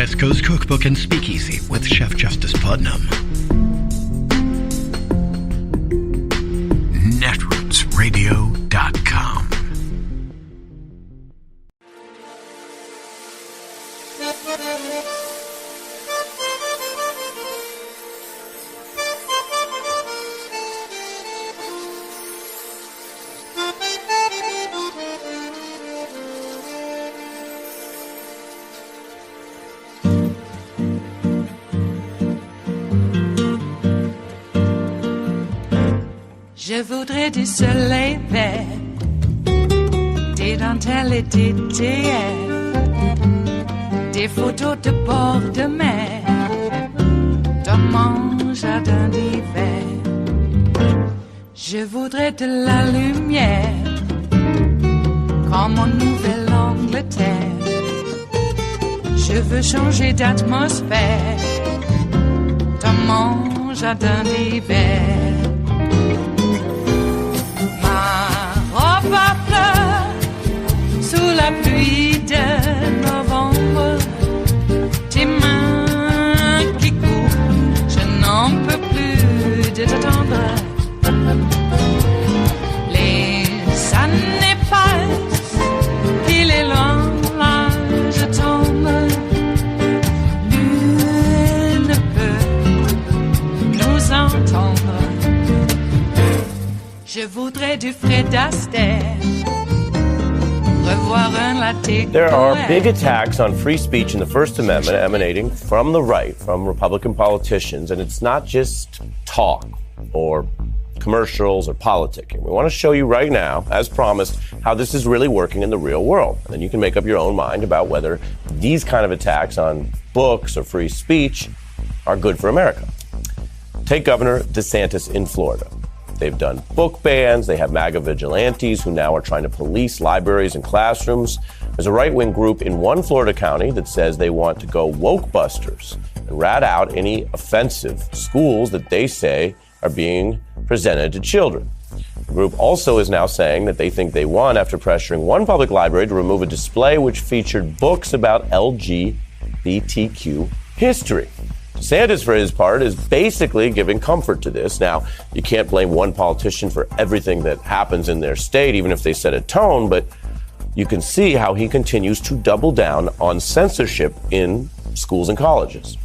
West Coast Cookbook and Speakeasy with Chef Justice Putnam. Netrootsradio.com. Je voudrais du soleil vert, des dentelles et des théières, des photos de bord de mer, dans mon jardin d'hiver. Je voudrais de la lumière, comme en Nouvelle-Angleterre. Je veux changer d'atmosphère, dans mon jardin d'hiver. Ma fleur sous la pluie de novembre, tes mains qui courent, je n'en peux plus de t'attendre. Les années passent, il est loin, là je tombe. Nul ne peut nous entendre. Je voudrais du Fred Astaire, revoir un latte. There are big attacks on free speech in the First Amendment emanating from the right, from Republican politicians, and it's not just talk or commercials or politicking. We want to show you right now, as promised, how this is really working in the real world. And then you can make up your own mind about whether these kind of attacks on books or free speech are good for America. Take Governor DeSantis in Florida. They've done book bans. They have MAGA vigilantes who now are trying to police libraries and classrooms. There's a right-wing group in one Florida county that says they want to go woke busters and rat out any offensive schools that they say are being presented to children. The group also is now saying that they think they won after pressuring one public library to remove a display which featured books about LGBTQ history. DeSantis, for his part, is basically giving comfort to this. Now, you can't blame one politician for everything that happens in their state, even if they set a tone, but you can see how he continues to double down on censorship in schools and colleges.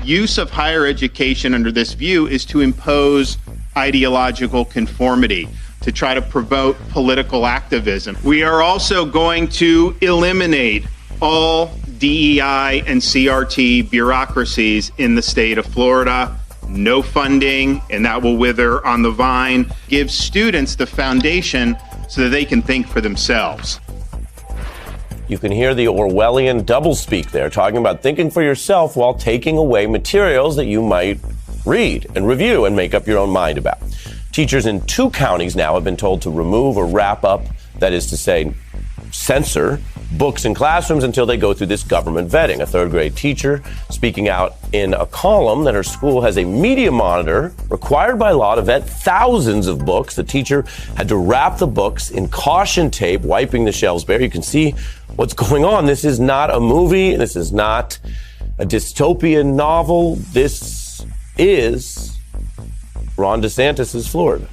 Use of higher education under this view is to impose ideological conformity, to try to promote political activism. We are also going to eliminate all DEI and CRT bureaucracies in the state of Florida. No funding, and that will wither on the vine. Give students the foundation so that they can think for themselves. You can hear the Orwellian doublespeak there, talking about thinking for yourself while taking away materials that you might read and review and make up your own mind about. Teachers in 2 counties now have been told to remove or wrap up, that is to say, censor books in classrooms until they go through this government vetting. A 3rd grade teacher speaking out in a column that her school has a media monitor required by law to vet thousands of books. The teacher had to wrap the books in caution tape, wiping the shelves bare. You can see what's going on. This is not a movie. This is not a dystopian novel. This is Ron DeSantis' Florida.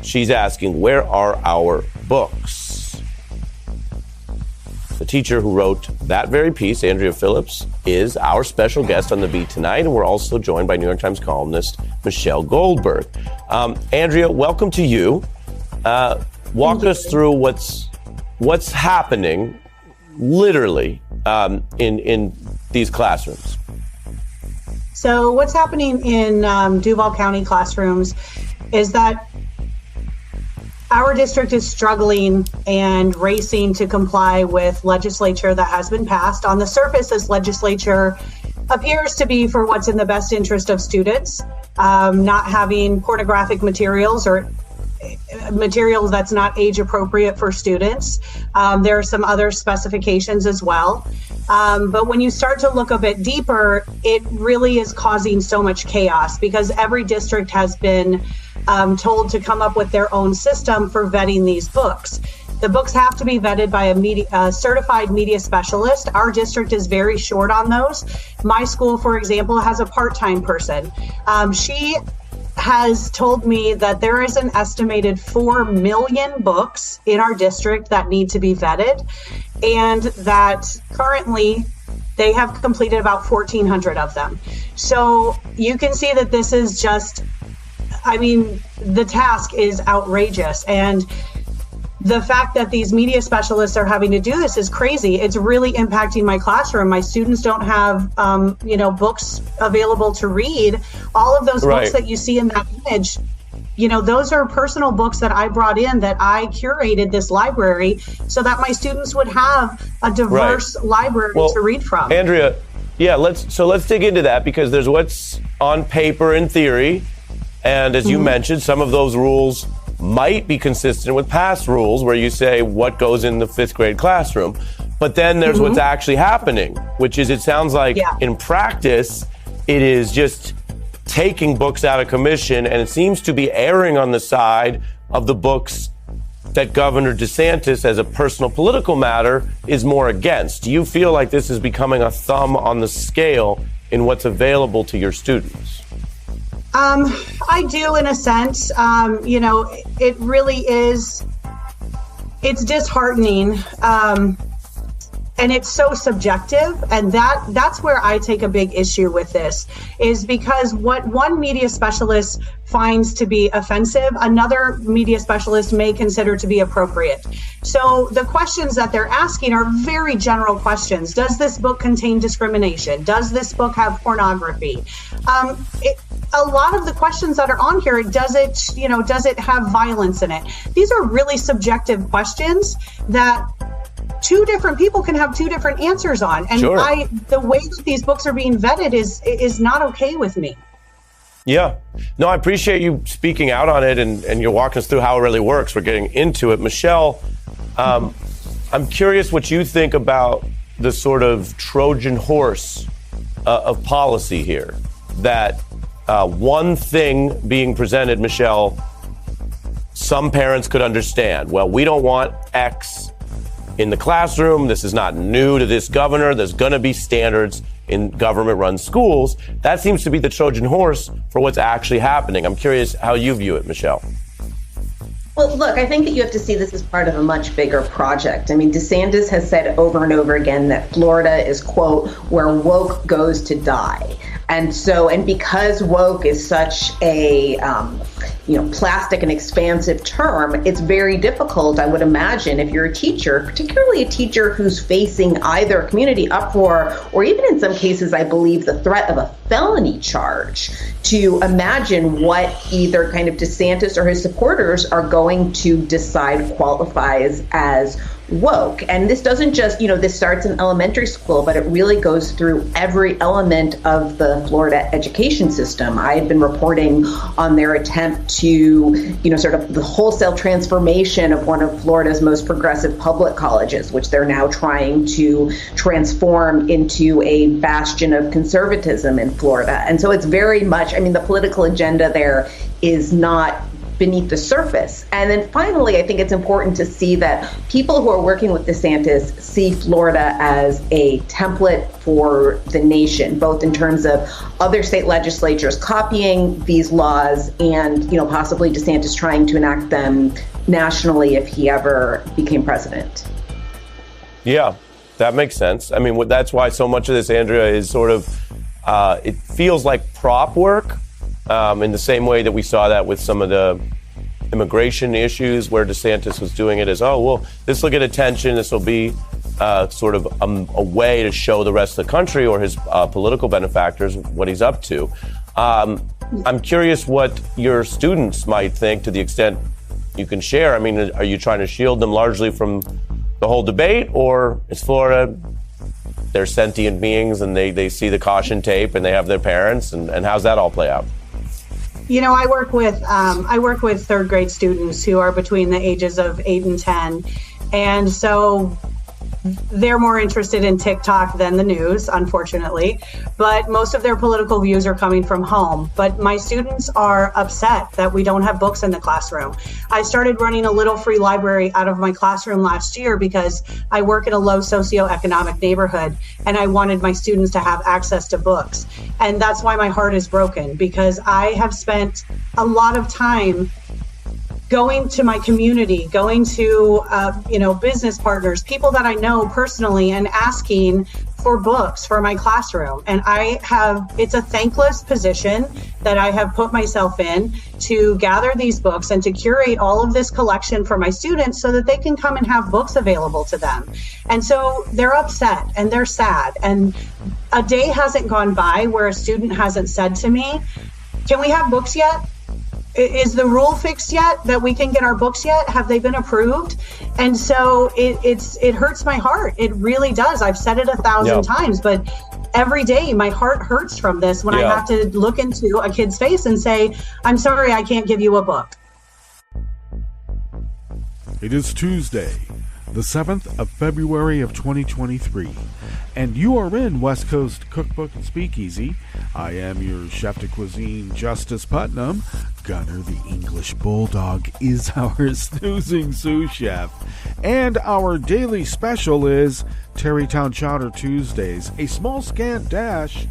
She's asking, where are our books? The teacher who wrote that very piece, Andrea Phillips, is our special guest on The Beat tonight, and we're also joined by New York Times columnist Michelle Goldberg. Andrea, welcome to you. Walk us through what's happening, literally, in these classrooms. So what's happening in Duval County classrooms is that our district is struggling and racing to comply with legislature that has been passed. On the surface, this legislature appears to be for what's in the best interest of students, not having pornographic materials or materials that's not age appropriate for students. There are some other specifications as well. But when you start to look a bit deeper, it really is causing so much chaos because every district has been told to come up with their own system for vetting these books. The books have to be vetted by a certified media specialist. Our district is very short on those. My school, for example, has a part-time person. She has told me that there is an estimated 4 million books in our district that need to be vetted, and that currently they have completed about 1,400 of them. So you can see that this is just, the task is outrageous. And the fact that these media specialists are having to do this is crazy. It's really impacting my classroom. My students don't have, books available to read. All of those books that you see in that image, those are personal books that I brought in, that I curated this library so that my students would have a diverse library to read from. Andrea, let's dig into that, because there's what's on paper in theory. And as you mentioned, some of those rules might be consistent with past rules where you say what goes in the 5th grade classroom. But then there's what's actually happening, which is, it sounds like in practice, it is just taking books out of commission, and it seems to be erring on the side of the books that Governor DeSantis, as a personal political matter, is more against. Do you feel like this is becoming a thumb on the scale in what's available to your students? I do, in a sense. It really is, it's disheartening. And it's so subjective. And that's where I take a big issue with this, is because what one media specialist finds to be offensive, another media specialist may consider to be appropriate. So the questions that they're asking are very general questions. Does this book contain discrimination? Does this book have pornography? A lot of the questions that are on here, does it have violence in it? These are really subjective questions that two different people can have two different answers on. And the way that these books are being vetted is not okay with me. Yeah. No, I appreciate you speaking out on it, and you're walking us through how it really works. We're getting into it. Michelle, I'm curious what you think about the sort of Trojan horse of policy here. That one thing being presented, Michelle, some parents could understand. Well, we don't want X in the classroom. This is not new to this governor. There's going to be standards in government-run schools. That seems to be the Trojan horse for what's actually happening. I'm curious how you view it, Michelle. Well, look, I think that you have to see this as part of a much bigger project. DeSantis has said over and over again that Florida is, quote, where woke goes to die. And because woke is such a, plastic and expansive term, it's very difficult, I would imagine, if you're a teacher, particularly a teacher who's facing either a community uproar or even in some cases, I believe, the threat of a felony charge, to imagine what either kind of DeSantis or his supporters are going to decide qualifies as woke. And this doesn't just, this starts in elementary school, but it really goes through every element of the Florida education system. I had been reporting on their attempt to, sort of the wholesale transformation of one of Florida's most progressive public colleges, which they're now trying to transform into a bastion of conservatism in Florida. And so it's very much, the political agenda there is not beneath the surface. And then finally, I think it's important to see that people who are working with DeSantis see Florida as a template for the nation, both in terms of other state legislatures copying these laws and, possibly DeSantis trying to enact them nationally if he ever became president. Yeah, that makes sense. That's why so much of this, Andrea, is sort of, it feels like prop work. In the same way that we saw that with some of the immigration issues where DeSantis was doing it as, this will get attention. This will be sort of a way to show the rest of the country or his political benefactors what he's up to. I'm curious what your students might think, to the extent you can share. Are you trying to shield them largely from the whole debate, or is Florida, they're sentient beings and they see the caution tape and they have their parents, and how's that all play out? I work with third grade students who are between the ages of 8 and 10. And so they're more interested in TikTok than the news, unfortunately, but most of their political views are coming from home. But my students are upset that we don't have books in the classroom. I started running a little free library out of my classroom last year because I work in a low socioeconomic neighborhood and I wanted my students to have access to books. And that's why my heart is broken, because I have spent a lot of time going to my community, going to, business partners, people that I know personally, and asking for books for my classroom. And it's a thankless position that I have put myself in to gather these books and to curate all of this collection for my students so that they can come and have books available to them. And so they're upset and they're sad. And a day hasn't gone by where a student hasn't said to me, "Can we have books yet? Is the rule fixed yet that we can get our books yet? Have they been approved?" And so it hurts my heart. It really does. I've said it 1,000 times, but every day my heart hurts from this when I have to look into a kid's face and say, "I'm sorry, I can't give you a book." It is Tuesday, the 7th of February of 2023, and you are in West Coast Cookbook and Speakeasy. I am your chef de cuisine, Justice Putnam. Gunner the English Bulldog is our snoozing sous chef, and our daily special is Tarrytown Chowder Tuesdays, a small scant dash,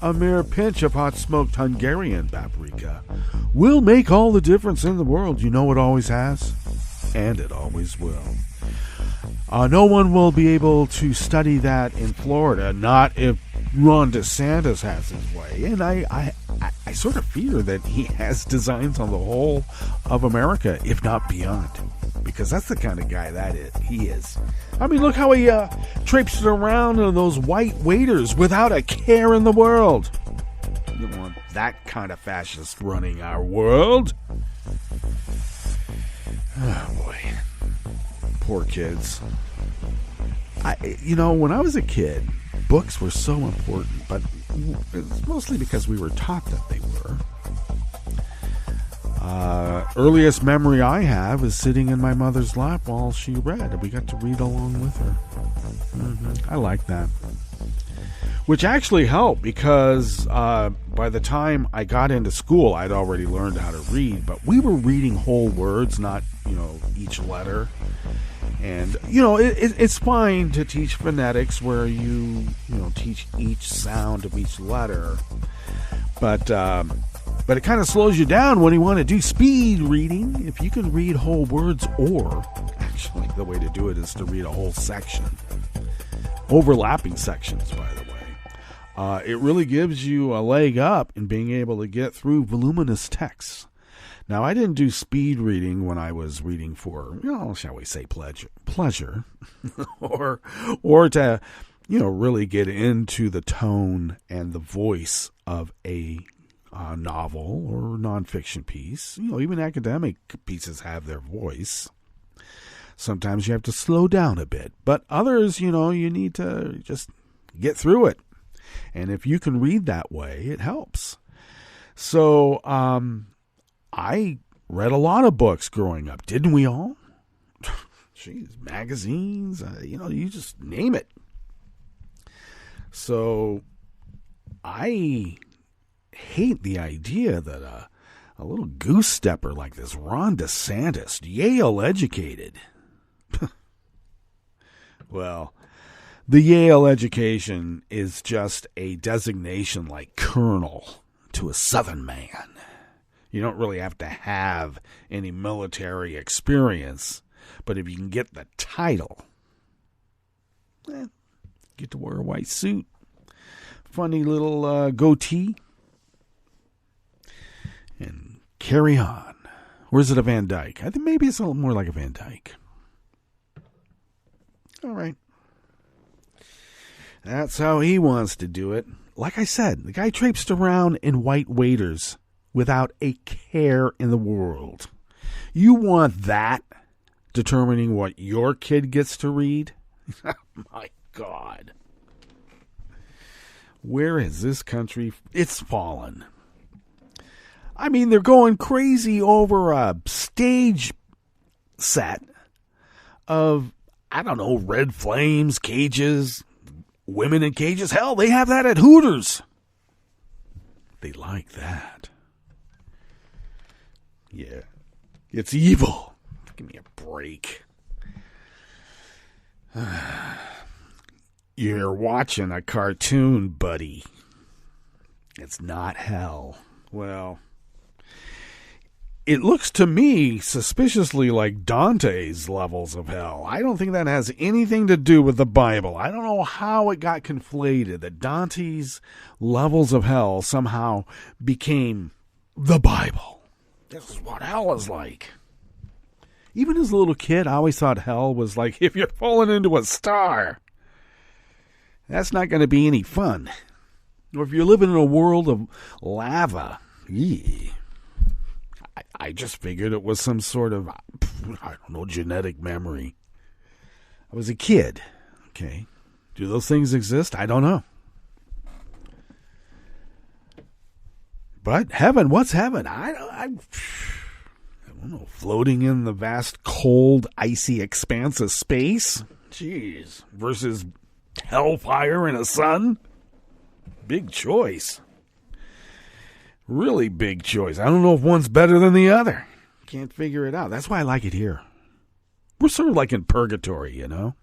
a mere pinch of hot smoked Hungarian paprika will make all the difference in the world. You know it always has, and it always will. No one will be able to study that in Florida, not if Ron DeSantis has his way. And I sort of fear that he has designs on the whole of America, if not beyond, because that's the kind of guy he is. I mean, look how he traipses around in those white waiters without a care in the world. You want that kind of fascist running our world? Oh, boy. Poor kids. When I was a kid, books were so important, but it's mostly because we were taught that they were. Earliest memory I have is sitting in my mother's lap while she read, and we got to read along with her. I like that. Which actually helped, because by the time I got into school, I'd already learned how to read, but we were reading whole words, not, each letter. And, it's fine to teach phonetics where you teach each sound of each letter. But it kind of slows you down when you want to do speed reading. If you can read whole words, or actually the way to do it is to read a whole section. Overlapping sections, by the way. It really gives you a leg up in being able to get through voluminous texts. Now, I didn't do speed reading when I was reading for, shall we say, pleasure, or to, really get into the tone and the voice of a novel or nonfiction piece. Even academic pieces have their voice. Sometimes you have to slow down a bit, but others, you need to just get through it. And if you can read that way, it helps. So, I read a lot of books growing up. Didn't we all? Jeez, magazines, you just name it. So I hate the idea that a little goose stepper like this Ron DeSantis, Yale educated. Well, the Yale education is just a designation like colonel to a Southern man. You don't really have to have any military experience, but if you can get the title, get to wear a white suit, funny little goatee, and carry on. Or is it a Van Dyke? I think maybe it's a little more like a Van Dyke. All right. That's how he wants to do it. Like I said, the guy traipsed around in white waiters without a care in the world. You want that determining what your kid gets to read? My God. Where has this country... It's fallen. I mean, they're going crazy over a stage set of I don't know, red flames, cages, women in cages. Hell, they have that at Hooters. They like that. Yeah. It's evil. Give me a break. You're watching a cartoon, buddy. It's not hell. Well, it looks to me suspiciously like Dante's levels of hell. I don't think that has anything to do with the Bible. I don't know how it got conflated that Dante's levels of hell somehow became the Bible. This is what hell is like. Even as a little kid, I always thought hell was like if you're falling into a star. That's not going to be any fun. Or if you're living in a world of lava. Eee. I just figured it was some sort of, I don't know, genetic memory. I was a kid. Okay. Do those things exist? I don't know. But heaven, what's heaven? I don't know. Floating in the vast, cold, icy expanse of space? Jeez. Versus hellfire in a sun? Big choice. Really big choice. I don't know if one's better than the other. Can't figure it out. That's why I like it here. We're sort of like in purgatory, you know?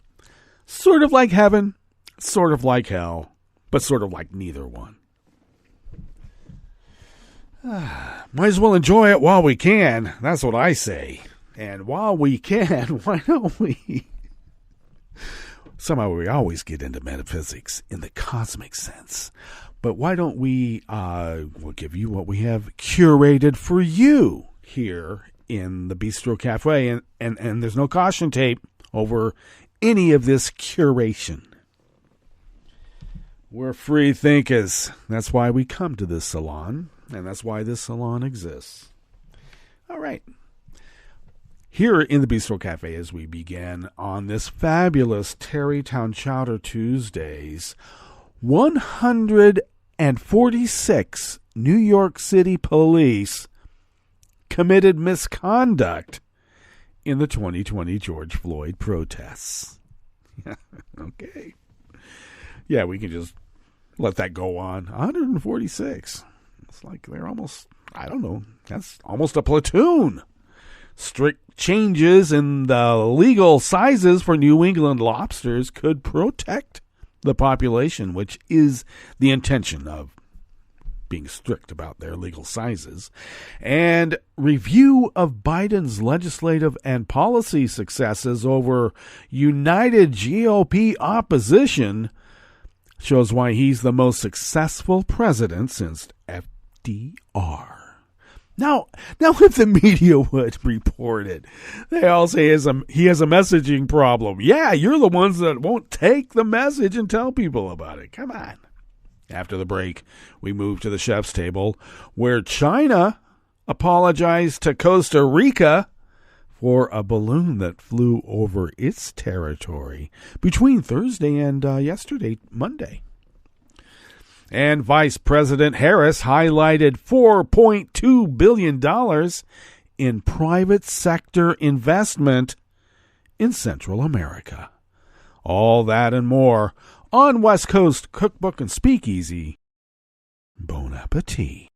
Sort of like heaven, sort of like hell, but sort of like neither one. Might as well enjoy it while we can. That's what I say. And while we can, why don't we? Somehow we always get into metaphysics in the cosmic sense. But why don't we'll give you what we have curated for you here in the Bistro Cafe. And there's no caution tape over any of this curation. We're free thinkers. That's why we come to this salon. And that's why this salon exists. All right. Here in the Bistro Cafe, as we begin on this fabulous Tarrytown Chowder Tuesdays, 146 New York City police committed misconduct in the 2020 George Floyd protests. Okay. Yeah, we can just let that go on. 146. It's like they're almost, I don't know, that's almost a platoon. Strict changes in the legal sizes for New England lobsters could protect the population, which is the intention of being strict about their legal sizes. And review of Biden's legislative and policy successes over united GOP opposition shows why he's the most successful president since FDR. Now, if the media would report it, they all say he has a messaging problem. Yeah, you're the ones that won't take the message and tell people about it. Come on. After the break, we move to the chef's table, where China apologized to Costa Rica for a balloon that flew over its territory between Thursday and yesterday, Monday. And Vice President Harris highlighted $4.2 billion in private sector investment in Central America. All that and more on West Coast Cookbook and Speakeasy. Bon appetit.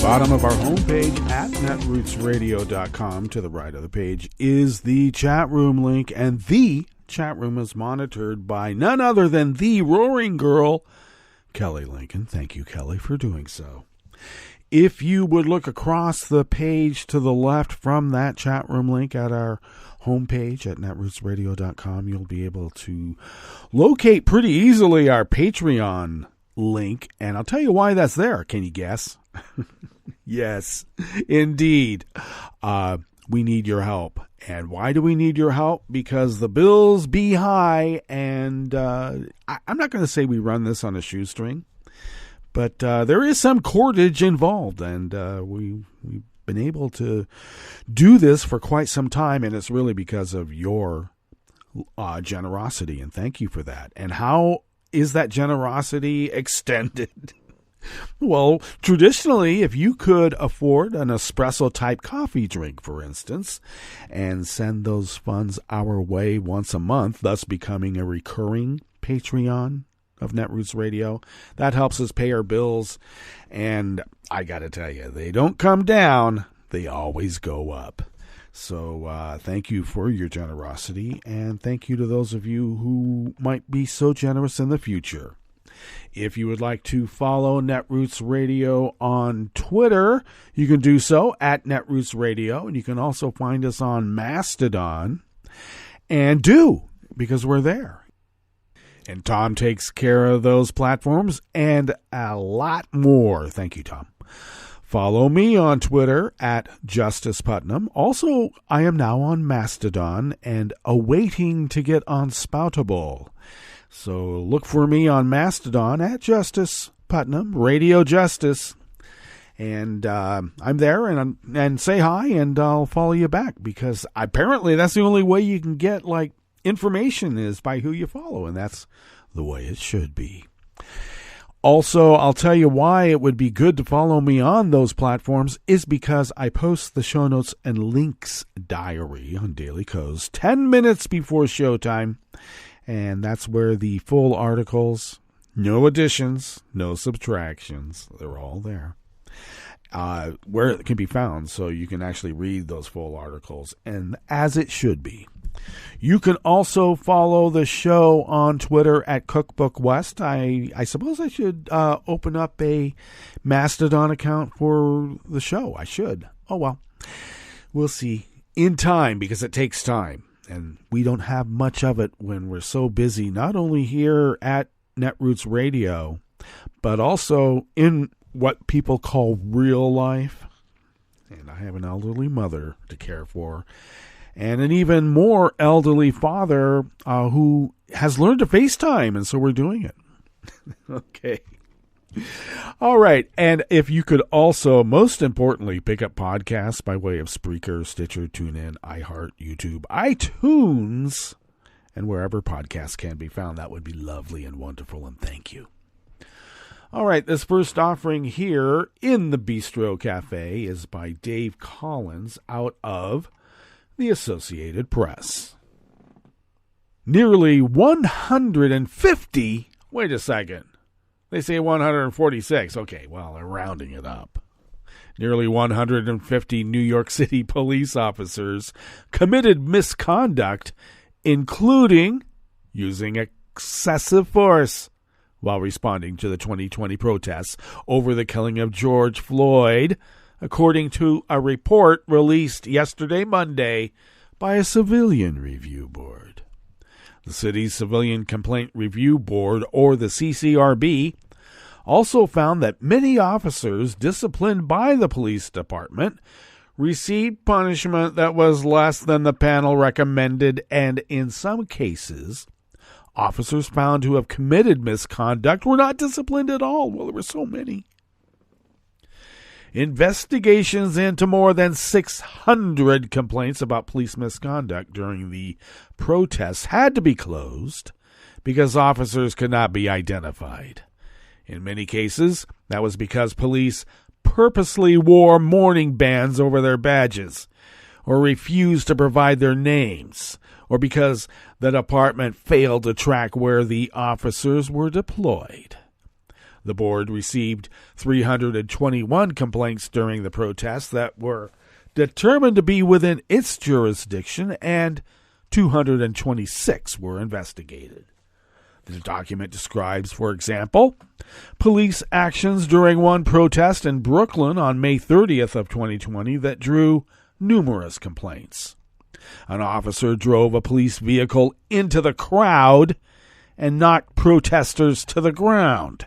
Bottom of our homepage at netrootsradio.com. To the right of the page is the chat room link, and the chat room is monitored by none other than the roaring girl, Kelly Lincoln. Thank you, Kelly, for doing so. If you would look across the page to the left from that chat room link at our homepage at netrootsradio.com, you'll be able to locate pretty easily our Patreon link, and I'll tell you why that's there. Can you guess? Yes, indeed. We need your help. And why do we need your help? Because the bills be high, and I'm not going to say we run this on a shoestring, but there is some cordage involved, and we've been able to do this for quite some time, and it's really because of your generosity, and thank you for that. And how is that generosity extended? Well, traditionally, if you could afford an espresso-type coffee drink, for instance, and send those funds our way once a month, thus becoming a recurring Patreon of Netroots Radio, that helps us pay our bills. And I got to tell you, they don't come down, they always go up. So thank you for your generosity, and thank you to those of you who might be so generous in the future. If you would like to follow Netroots Radio on Twitter, you can do so at Netroots Radio, and you can also find us on Mastodon. And because we're there. And Tom takes care of those platforms and a lot more. Thank you, Tom. Follow me on Twitter at Justice Putnam. Also, I am now on Mastodon and awaiting to get on Spoutable. So look for me on Mastodon at Justice Putnam, Radio Justice. And I'm there, and say hi, and I'll follow you back, because apparently that's the only way you can get information is by who you follow, and that's the way it should be. Also, I'll tell you why it would be good to follow me on those platforms is because I post the show notes and links diary on Daily Co's 10 minutes before showtime, and that's where the full articles, no additions, no subtractions, they're all there, where it can be found, so you can actually read those full articles, and as it should be. You can also follow the show on Twitter at Cookbook West. I suppose I should open up a Mastodon account for the show. I should. Oh, well. We'll see. In time, because it takes time. And we don't have much of it when we're so busy, not only here at Netroots Radio, but also in what people call real life. And I have an elderly mother to care for, and an even more elderly father who has learned to FaceTime, and so we're doing it. Okay. All right. And if you could also, most importantly, pick up podcasts by way of Spreaker, Stitcher, TuneIn, iHeart, YouTube, iTunes, and wherever podcasts can be found, that would be lovely and wonderful, and thank you. All right. This first offering here in the Bistro Cafe is by Dave Collins out of the Associated Press. Nearly 150, wait a second. They say 146. Okay, well, they're rounding it up. Nearly 150 New York City police officers committed misconduct, including using excessive force while responding to the 2020 protests over the killing of George Floyd, according to a report released yesterday, Monday, by a civilian review board. The city's Civilian Complaint Review Board, or the CCRB, also found that many officers disciplined by the police department received punishment that was less than the panel recommended, and in some cases, officers found to have committed misconduct were not disciplined at all. Well, there were so many. Investigations into more than 600 complaints about police misconduct during the protests had to be closed because officers could not be identified. In many cases, that was because police purposely wore mourning bands over their badges, or refused to provide their names, or because the department failed to track where the officers were deployed. The board received 321 complaints during the protests that were determined to be within its jurisdiction, and 226 were investigated. The document describes, for example, police actions during one protest in Brooklyn on May 30th of 2020 that drew numerous complaints. An officer drove a police vehicle into the crowd and knocked protesters to the ground.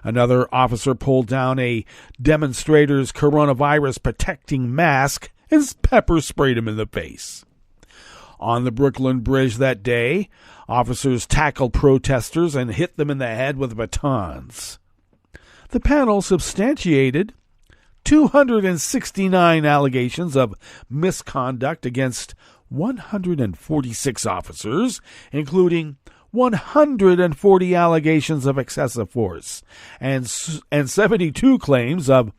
Another officer pulled down a demonstrator's coronavirus protecting mask and pepper sprayed him in the face. On the Brooklyn Bridge that day, officers tackled protesters and hit them in the head with batons. The panel substantiated 269 allegations of misconduct against 146 officers, including 140 allegations of excessive force and 72 claims of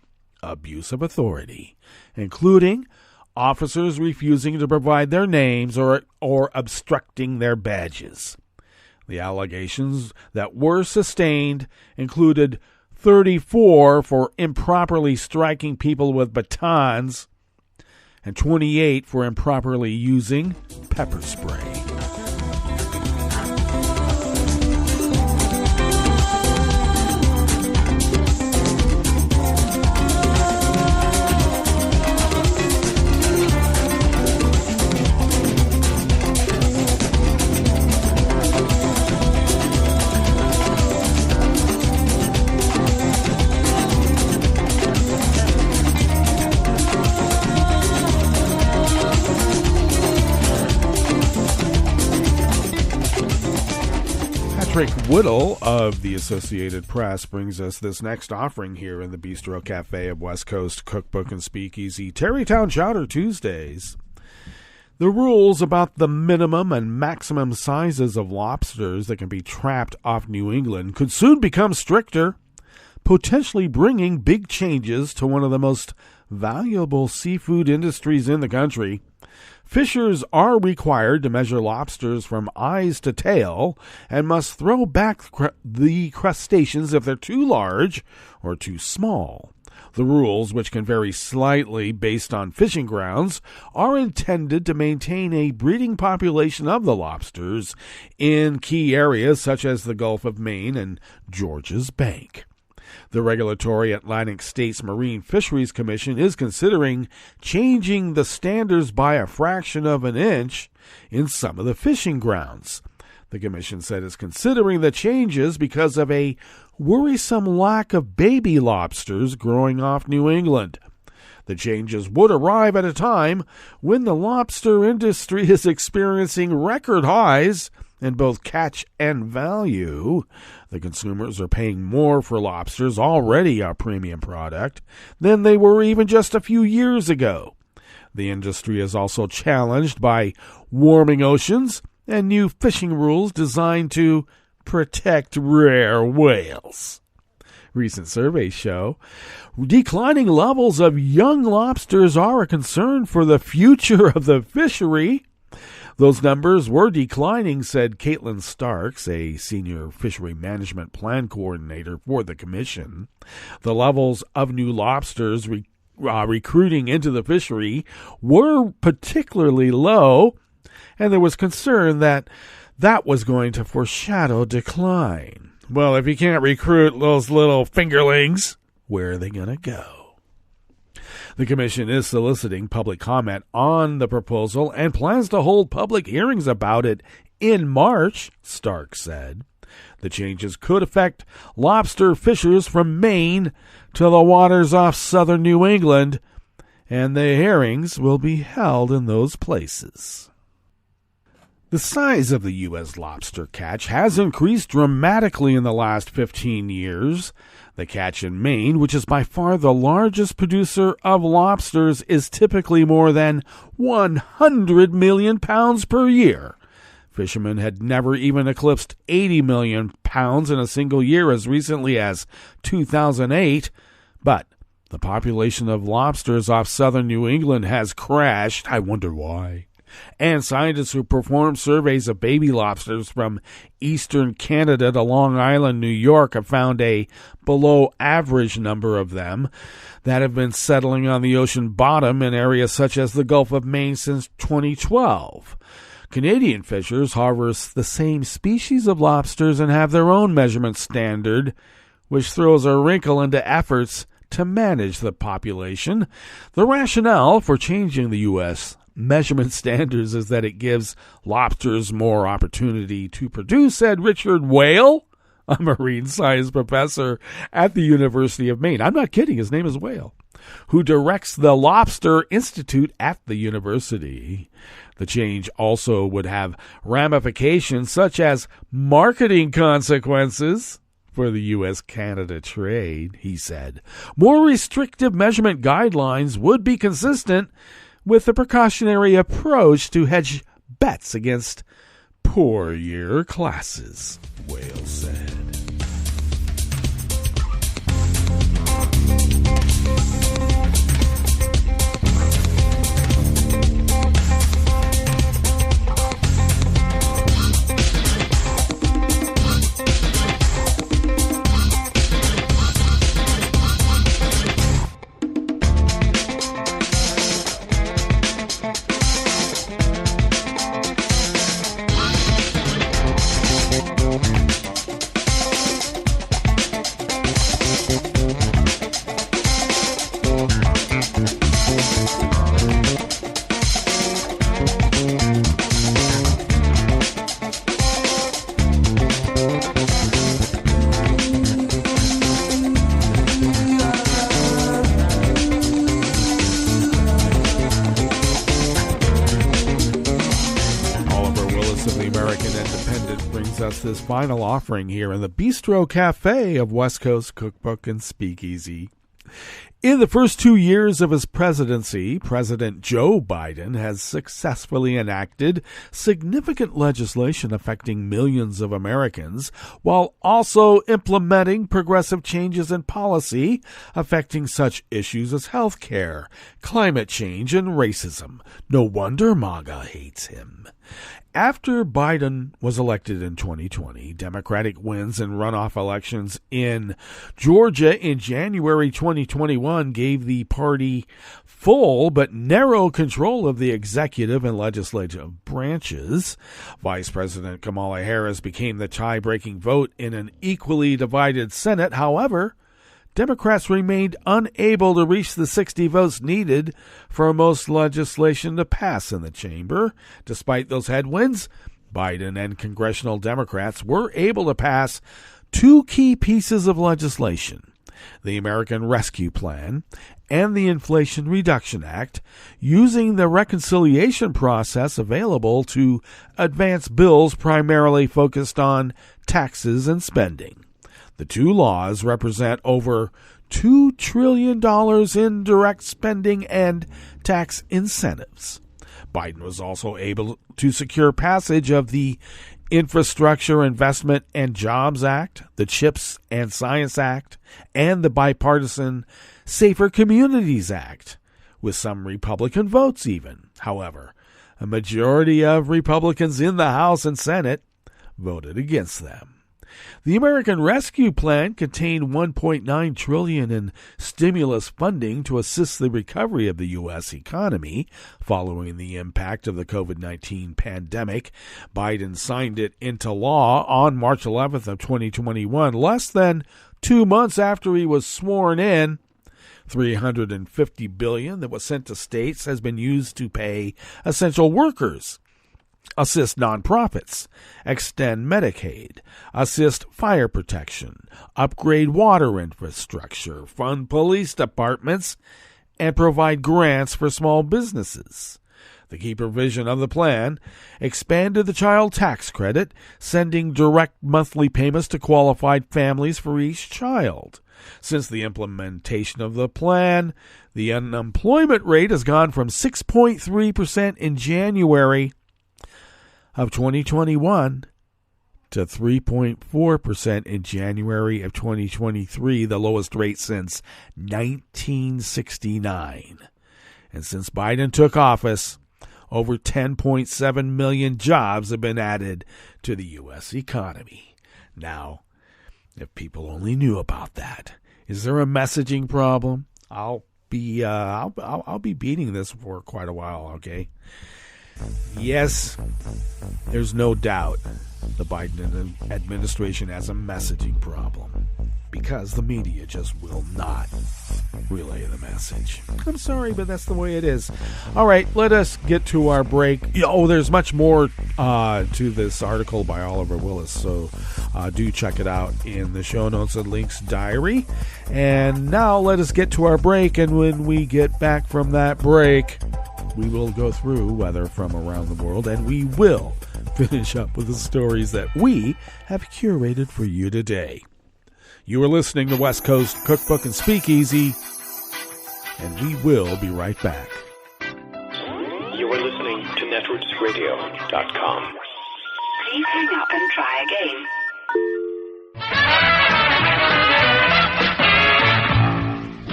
abuse of authority, including officers refusing to provide their names or obstructing their badges. The allegations that were sustained included 34 for improperly striking people with batons and 28 for improperly using pepper spray. Patrick Whittle of the Associated Press brings us this next offering here in the Bistro Cafe of West Coast Cookbook and Speakeasy, Tarrytown Chowder Tuesdays. The rules about the minimum and maximum sizes of lobsters that can be trapped off New England could soon become stricter, potentially bringing big changes to one of the most valuable seafood industries in the country. Fishers are required to measure lobsters from eyes to tail and must throw back the crustaceans if they're too large or too small. The rules, which can vary slightly based on fishing grounds, are intended to maintain a breeding population of the lobsters in key areas such as the Gulf of Maine and Georges Bank. The regulatory Atlantic States Marine Fisheries Commission is considering changing the standards by a fraction of an inch in some of the fishing grounds. The commission said it's considering the changes because of a worrisome lack of baby lobsters growing off New England. The changes would arrive at a time when the lobster industry is experiencing record highs in both catch and value. The consumers are paying more for lobsters, already a premium product, than they were even just a few years ago. The industry is also challenged by warming oceans and new fishing rules designed to protect rare whales. Recent surveys show declining levels of young lobsters are a concern for the future of the fishery. Those numbers were declining, said Caitlin Starks, a senior fishery management plan coordinator for the commission. The levels of new lobsters recruiting into the fishery were particularly low, and there was concern that was going to foreshadow decline. Well, if you can't recruit those little fingerlings, where are they going to go? The commission is soliciting public comment on the proposal and plans to hold public hearings about it in March, Stark said. The changes could affect lobster fishers from Maine to the waters off southern New England, and the hearings will be held in those places. The size of the U.S. lobster catch has increased dramatically in the last 15 years. The catch in Maine, which is by far the largest producer of lobsters, is typically more than 100 million pounds per year. Fishermen had never even eclipsed 80 million pounds in a single year as recently as 2008, but the population of lobsters off southern New England has crashed. I wonder why. And scientists who perform surveys of baby lobsters from eastern Canada to Long Island, New York, have found a below-average number of them that have been settling on the ocean bottom in areas such as the Gulf of Maine since 2012. Canadian fishers harvest the same species of lobsters and have their own measurement standard, which throws a wrinkle into efforts to manage the population. The rationale for changing the U.S. measurement standards is that it gives lobsters more opportunity to produce, said Richard Whale a marine science professor at the University of Maine. I'm not kidding. His name is Whale, who directs the Lobster Institute at the university. The change also would have ramifications such as marketing consequences for the U.S.-Canada trade, he said. More restrictive measurement guidelines would be consistent with the precautionary approach to hedge bets against poor year classes, Whale said. This final offering here in the Bistro Cafe of West Coast Cookbook and Speakeasy. In the first 2 years of his presidency, President Joe Biden has successfully enacted significant legislation affecting millions of Americans, while also implementing progressive changes in policy affecting such issues as health care, climate change, and racism. No wonder MAGA hates him. After Biden was elected in 2020, Democratic wins in runoff elections in Georgia in January 2021 gave the party full but narrow control of the executive and legislative branches. Vice President Kamala Harris became the tie-breaking vote in an equally divided Senate. However, Democrats remained unable to reach the 60 votes needed for most legislation to pass in the chamber. Despite those headwinds, Biden and congressional Democrats were able to pass two key pieces of legislation: the American Rescue Plan and the Inflation Reduction Act, using the reconciliation process available to advance bills primarily focused on taxes and spending. The two laws represent over $2 trillion in direct spending and tax incentives. Biden was also able to secure passage of the Infrastructure Investment and Jobs Act, the CHIPS and Science Act, and the bipartisan Safer Communities Act, with some Republican votes even. However, a majority of Republicans in the House and Senate voted against them. The American Rescue Plan contained $1.9 trillion in stimulus funding to assist the recovery of the U.S. economy following the impact of the COVID-19 pandemic. Biden signed it into law on March 11th of 2021, less than 2 months after he was sworn in. $350 billion that was sent to states has been used to pay essential workers, assist nonprofits, extend Medicaid, assist fire protection, upgrade water infrastructure, fund police departments, and provide grants for small businesses. The key provision of the plan expanded the child tax credit, sending direct monthly payments to qualified families for each child. Since the implementation of the plan, the unemployment rate has gone from 6.3% in January of 2021 to 3.4% in January of 2023, the lowest rate since 1969. And since Biden took office, over 10.7 million jobs have been added to the U.S. economy. Now, if people only knew about that. Is there a messaging problem? I'll be beating this for quite a while, okay? Yes, there's no doubt the Biden administration has a messaging problem because the media just will not relay the message. I'm sorry, but that's the way it is. All right, let us get to our break. Oh, there's much more to this article by Oliver Willis, so do check it out in the show notes and links diary. And now let us get to our break, and when we get back from that break, we will go through weather from around the world, and we will finish up with the stories that we have curated for you today. You are listening to West Coast Cookbook and Speakeasy, and we will be right back. You are listening to netrootsradio.com. Please hang up and try again.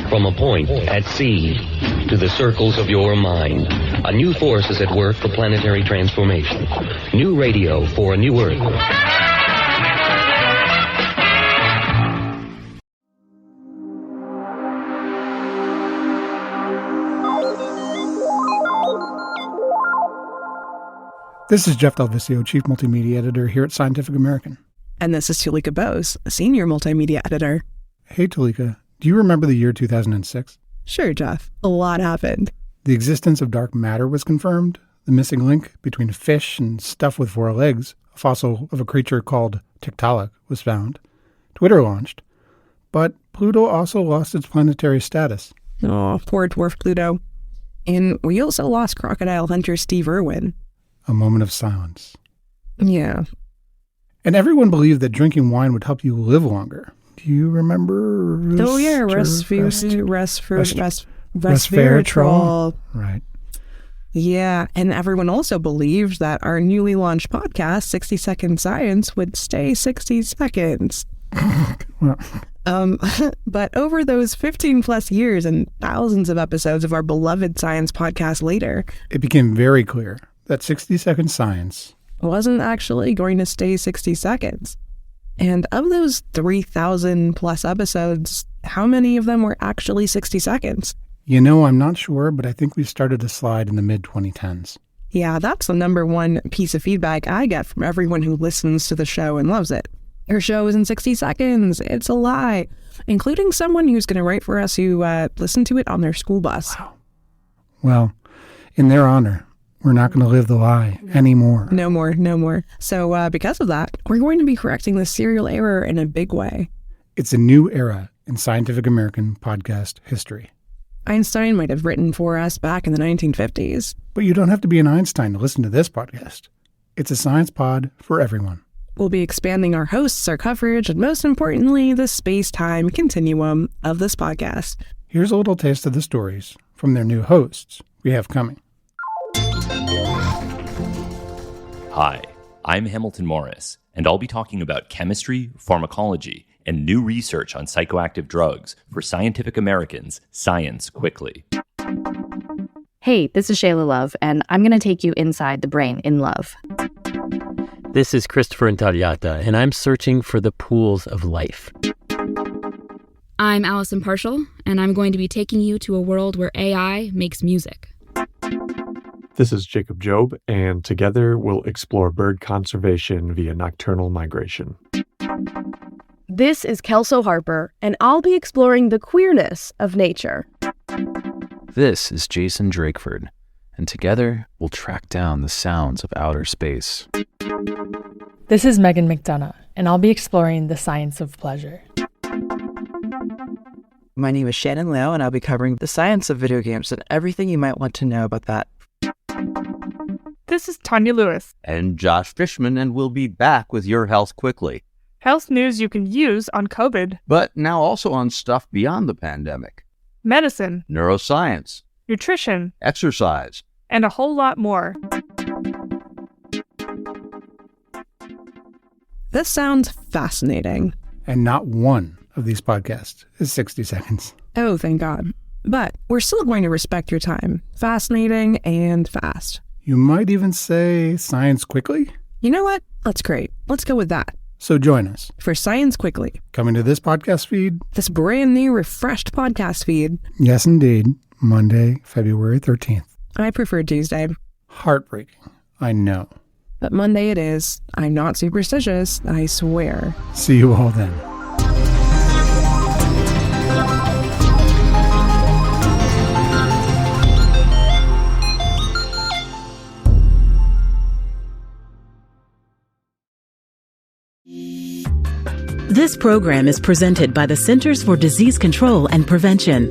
From a point at sea to the circles of your mind, a new force is at work for planetary transformation. New radio for a new Earth. This is Jeff Delvisio, Chief Multimedia Editor here at Scientific American. And this is Tulika Bose, Senior Multimedia Editor. Hey, Tulika, do you remember the year 2006? Sure, Jeff. A lot happened. The existence of dark matter was confirmed. The missing link between a fish and stuff with 4 legs, a fossil of a creature called Tiktaalik, was found. Twitter launched. But Pluto also lost its planetary status. Oh, poor dwarf Pluto. And we also lost crocodile hunter Steve Irwin. A moment of silence. Yeah. And everyone believed that drinking wine would help you live longer. Do you remember? Resveratrol. Right. Yeah, and everyone also believed that our newly launched podcast, 60 Second Science, would stay 60 seconds. Well. But over those 15 plus years and thousands of episodes of our beloved science podcast later, it became very clear that 60 Second Science wasn't actually going to stay 60 seconds. And of those 3,000 plus episodes, how many of them were actually 60 seconds? You know, I'm not sure, but I think we started to slide in the mid-2010s. Yeah, that's the number one piece of feedback I get from everyone who listens to the show and loves it. Your show is in 60 seconds. It's a lie. Including someone who's going to write for us who listened to it on their school bus. Wow. Well, in their honor, we're not going to live the lie anymore. No more. So because of that, we're going to be correcting the serial error in a big way. It's a new era in Scientific American podcast history. Einstein might have written for us back in the 1950s. But you don't have to be an Einstein to listen to this podcast. It's a science pod for everyone. We'll be expanding our hosts, our coverage, and most importantly, the space-time continuum of this podcast. Here's a little taste of the stories from their new hosts we have coming. Hi, I'm Hamilton Morris, and I'll be talking about chemistry, pharmacology, and new research on psychoactive drugs for Scientific American's Science Quickly. Hey, this is Shayla Love, and I'm going to take you inside the brain in love. This is Christopher Intagliata, and I'm searching for the pools of life. I'm Allison Parshall, and I'm going to be taking you to a world where AI makes music. This is Jacob Job, and together we'll explore bird conservation via nocturnal migration. This is Kelso Harper, and I'll be exploring the queerness of nature. This is Jason Drakeford, and together we'll track down the sounds of outer space. This is Megan McDonough, and I'll be exploring the science of pleasure. My name is Shannon Liao, and I'll be covering the science of video games and everything you might want to know about that. This is Tanya Lewis. And Josh Fishman, and we'll be back with your health quickly. Health news you can use on COVID. But now also on stuff beyond the pandemic. Medicine. Neuroscience. Nutrition. Exercise. And a whole lot more. This sounds fascinating. And not one of these podcasts is 60 seconds. Oh, thank God. But we're still going to respect your time. Fascinating and fast. You might even say Science Quickly? You know what? That's great. Let's go with that. So join us for Science Quickly. Coming to this podcast feed. This brand new, refreshed podcast feed. Yes, indeed. Monday, February 13th. I prefer Tuesday. Heartbreaking. I know. But Monday it is. I'm not superstitious, I swear. See you all then. This program is presented by the Centers for Disease Control and Prevention.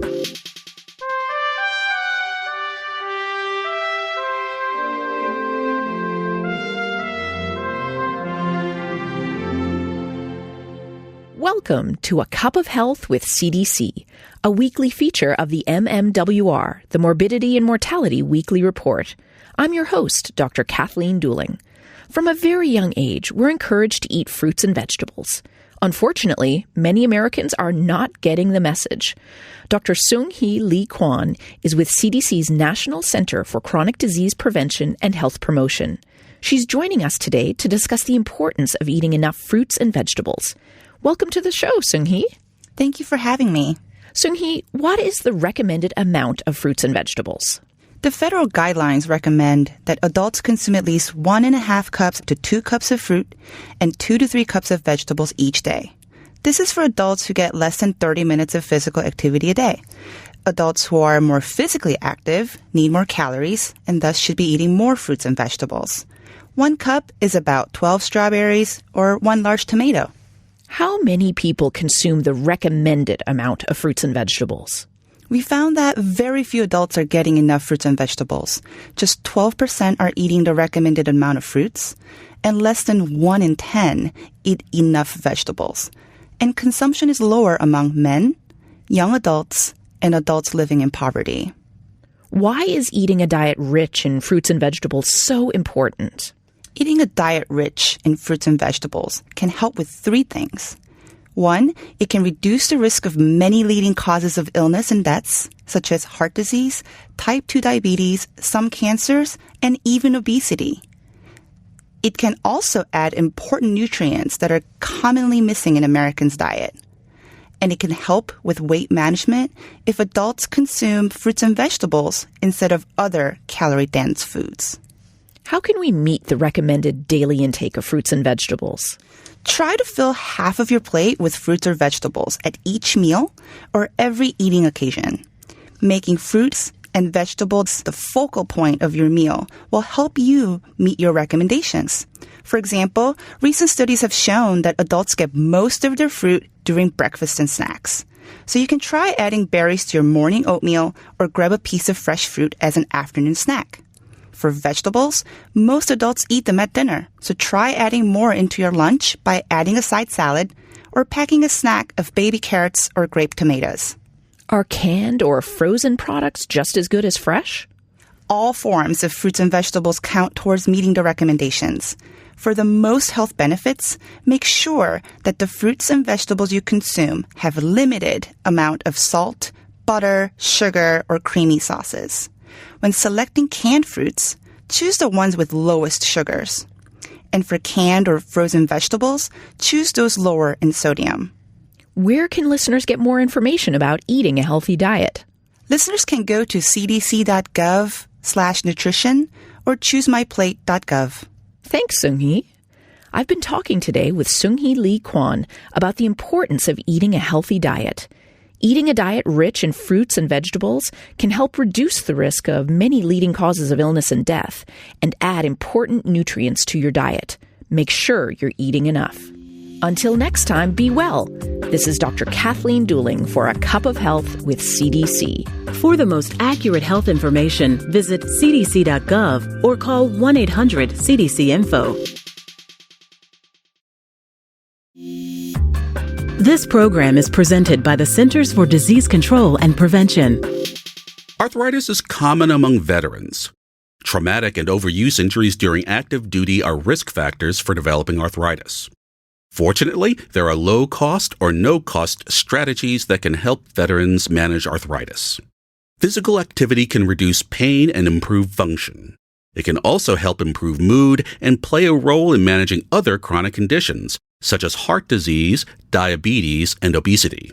Welcome to A Cup of Health with CDC, a weekly feature of the MMWR, the Morbidity and Mortality Weekly Report. I'm your host, Dr. Kathleen Dooling. From a very young age, we're encouraged to eat fruits and vegetables. Unfortunately, many Americans are not getting the message. Dr. Seung-Hee Lee Kwon is with CDC's National Center for Chronic Disease Prevention and Health Promotion. She's joining us today to discuss the importance of eating enough fruits and vegetables. Welcome to the show, Seung-Hee. Thank you for having me. Seung-Hee, what is the recommended amount of fruits and vegetables? The federal guidelines recommend that adults consume at least 1.5 cups to 2 cups of fruit and 2 to 3 cups of vegetables each day. This is for adults who get less than 30 minutes of physical activity a day. Adults who are more physically active need more calories and thus should be eating more fruits and vegetables. 1 cup is about 12 strawberries or 1 large tomato. How many people consume the recommended amount of fruits and vegetables? We found that very few adults are getting enough fruits and vegetables. Just 12% are eating the recommended amount of fruits, and less than 1 in 10 eat enough vegetables. And consumption is lower among men, young adults, and adults living in poverty. Why is eating a diet rich in fruits and vegetables so important? Eating a diet rich in fruits and vegetables can help with 3 things. 1, it can reduce the risk of many leading causes of illness and deaths, such as heart disease, type 2 diabetes, some cancers, and even obesity. It can also add important nutrients that are commonly missing in Americans' diet. And it can help with weight management if adults consume fruits and vegetables instead of other calorie-dense foods. How can we meet the recommended daily intake of fruits and vegetables? Try to fill half of your plate with fruits or vegetables at each meal or every eating occasion. Making fruits and vegetables the focal point of your meal will help you meet your recommendations. For example, recent studies have shown that adults get most of their fruit during breakfast and snacks. So you can try adding berries to your morning oatmeal or grab a piece of fresh fruit as an afternoon snack. For vegetables, most adults eat them at dinner, so try adding more into your lunch by adding a side salad or packing a snack of baby carrots or grape tomatoes. Are canned or frozen products just as good as fresh? All forms of fruits and vegetables count towards meeting the recommendations. For the most health benefits, make sure that the fruits and vegetables you consume have a limited amount of salt, butter, sugar, or creamy sauces. When selecting canned fruits, choose the ones with lowest sugars. And for canned or frozen vegetables, choose those lower in sodium. Where can listeners get more information about eating a healthy diet? Listeners can go to cdc.gov/nutrition or choosemyplate.gov. Thanks, Seung-Hee. I've been talking today with Seung-Hee Lee Kwon about the importance of eating a healthy diet. Eating a diet rich in fruits and vegetables can help reduce the risk of many leading causes of illness and death and add important nutrients to your diet. Make sure you're eating enough. Until next time, be well. This is Dr. Kathleen Dooling for A Cup of Health with CDC. For the most accurate health information, visit cdc.gov or call 1-800-CDC-INFO. This program is presented by the Centers for Disease Control and Prevention. Arthritis is common among veterans. Traumatic and overuse injuries during active duty are risk factors for developing arthritis. Fortunately, there are low-cost or no-cost strategies that can help veterans manage arthritis. Physical activity can reduce pain and improve function. It can also help improve mood and play a role in managing other chronic conditions, such as heart disease, diabetes, and obesity.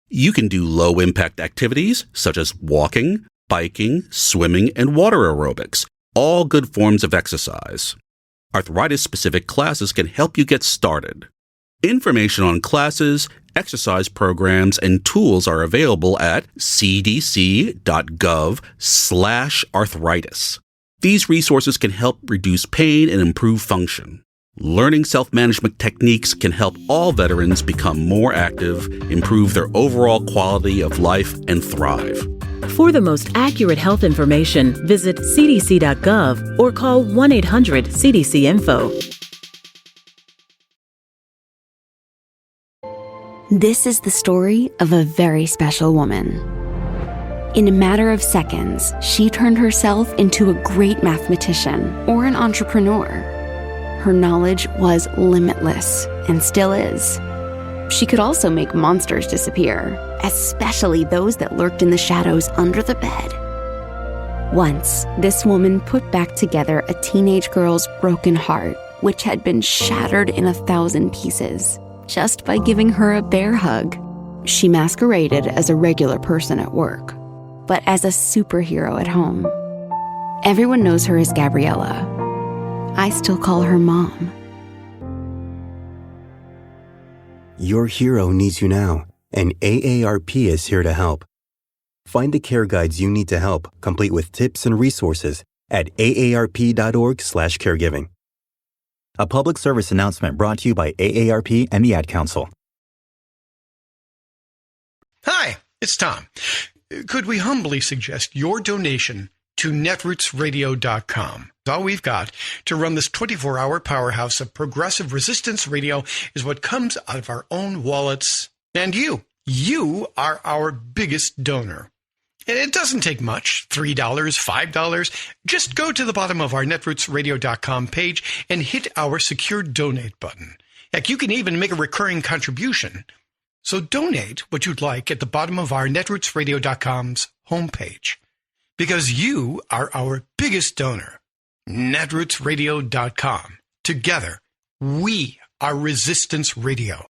You can do low-impact activities, such as walking, biking, swimming, and water aerobics, all good forms of exercise. Arthritis-specific classes can help you get started. Information on classes, exercise programs, and tools are available at cdc.gov/arthritis. These resources can help reduce pain and improve function. Learning self-management techniques can help all veterans become more active, improve their overall quality of life, and thrive. For the most accurate health information, visit cdc.gov or call 1-800-CDC-INFO. This is the story of a very special woman. In a matter of seconds, she turned herself into a great mathematician or an entrepreneur. Her knowledge was limitless and still is. She could also make monsters disappear, especially those that lurked in the shadows under the bed. Once, this woman put back together a teenage girl's broken heart, which had been shattered in 1,000 pieces, just by giving her a bear hug. She masqueraded as a regular person at work, but as a superhero at home. Everyone knows her as Gabriella. I still call her Mom. Your hero needs you now, and AARP is here to help. Find the care guides you need to help, complete with tips and resources at aarp.org/caregiving. A public service announcement brought to you by AARP and the Ad Council. Hi, it's Tom. Could we humbly suggest your donation to netrootsradio.com? All we've got to run this 24-hour powerhouse of progressive resistance radio is what comes out of our own wallets. And you are our biggest donor. And it doesn't take much, $3, $5. Just go to the bottom of our netrootsradio.com page and hit our secure donate button. Heck, you can even make a recurring contribution. So donate what you'd like at the bottom of our netrootsradio.com's homepage. Because you are our biggest donor. netrootsradio.com. Together, we are Resistance Radio.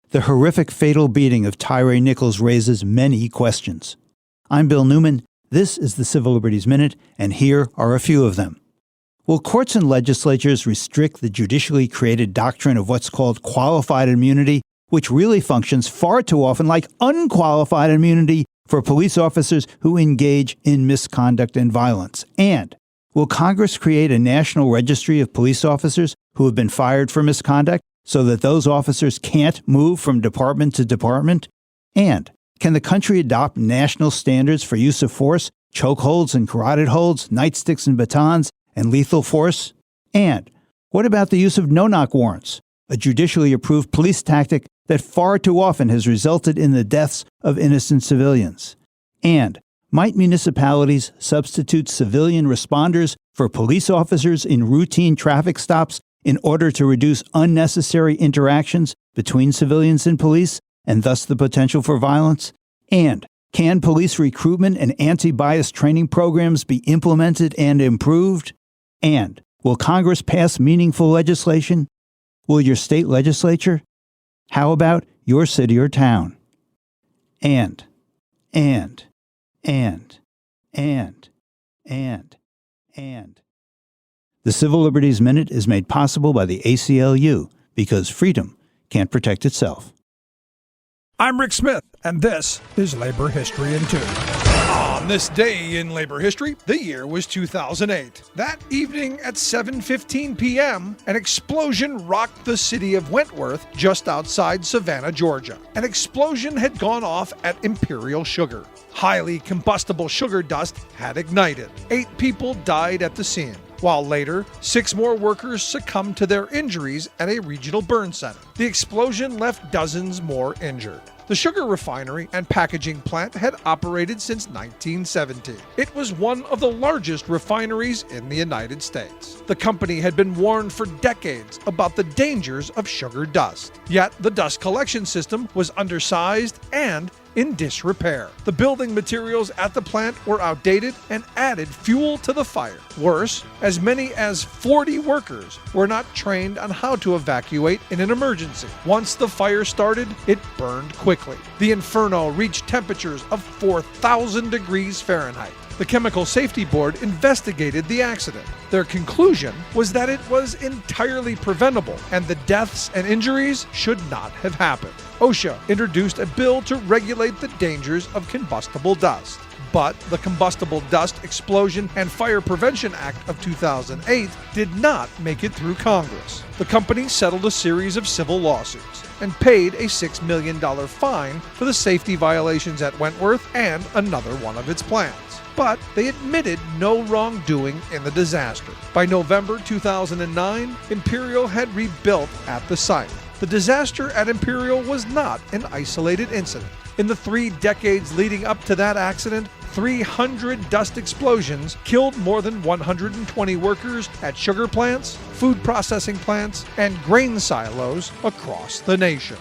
The horrific fatal beating of Tyree Nichols raises many questions. I'm Bill Newman. This is the Civil Liberties Minute, and here are a few of them. Will courts and legislatures restrict the judicially created doctrine of what's called qualified immunity, which really functions far too often like unqualified immunity for police officers who engage in misconduct and violence? And will Congress create a national registry of police officers who have been fired for misconduct so that those officers can't move from department to department? And can the country adopt national standards for use of force, chokeholds and carotid holds, nightsticks and batons, and lethal force? And what about the use of no-knock warrants, a judicially approved police tactic that far too often has resulted in the deaths of innocent civilians? And might municipalities substitute civilian responders for police officers in routine traffic stops in order to reduce unnecessary interactions between civilians and police, and thus the potential for violence? And can police recruitment and anti-bias training programs be implemented and improved? And will Congress pass meaningful legislation? Will your state legislature? How about your city or town? And. The Civil Liberties Minute is made possible by the ACLU, because freedom can't protect itself. I'm Rick Smith, and this is Labor History in 2. On this day in labor history, the year was 2008. That evening at 7:15 p.m., an explosion rocked the city of Wentworth just outside Savannah, Georgia. An explosion had gone off at Imperial Sugar. Highly combustible sugar dust had ignited. 8 people died at the scene, while later, 6 more workers succumbed to their injuries at a regional burn center. The explosion left dozens more injured. The sugar refinery and packaging plant had operated since 1970. It was one of the largest refineries in the United States. The company had been warned for decades about the dangers of sugar dust. Yet the dust collection system was undersized and in disrepair. The building materials at the plant were outdated and added fuel to the fire. Worse, as many as 40 workers were not trained on how to evacuate in an emergency. Once the fire started, it burned quickly. The inferno reached temperatures of 4,000 degrees Fahrenheit. The Chemical Safety Board investigated the accident. Their conclusion was that it was entirely preventable and the deaths and injuries should not have happened. OSHA introduced a bill to regulate the dangers of combustible dust. But the Combustible Dust Explosion and Fire Prevention Act of 2008 did not make it through Congress. The company settled a series of civil lawsuits and paid a $6 million fine for the safety violations at Wentworth and another one of its plants. But they admitted no wrongdoing in the disaster. By November 2009, Imperial had rebuilt at the site. The disaster at Imperial was not an isolated incident. In the 3 decades leading up to that accident, 300 dust explosions killed more than 120 workers at sugar plants, food processing plants, and grain silos across the nation.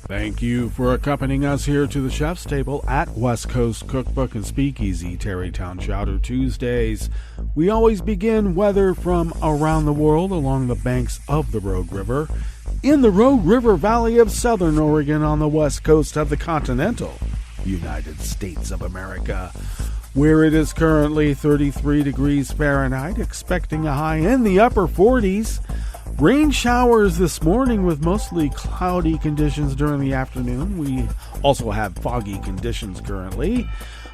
Thank you for accompanying us here to the Chef's Table at West Coast Cookbook and Speakeasy, Tarrytown, Chowder Tuesdays. We always begin weather from around the world along the banks of the Rogue River, in the Rogue River Valley of Southern Oregon on the west coast of the continental United States of America, where it is currently 33 degrees Fahrenheit, expecting a high in the upper 40s. Rain showers this morning with mostly cloudy conditions during the afternoon. We also have foggy conditions currently.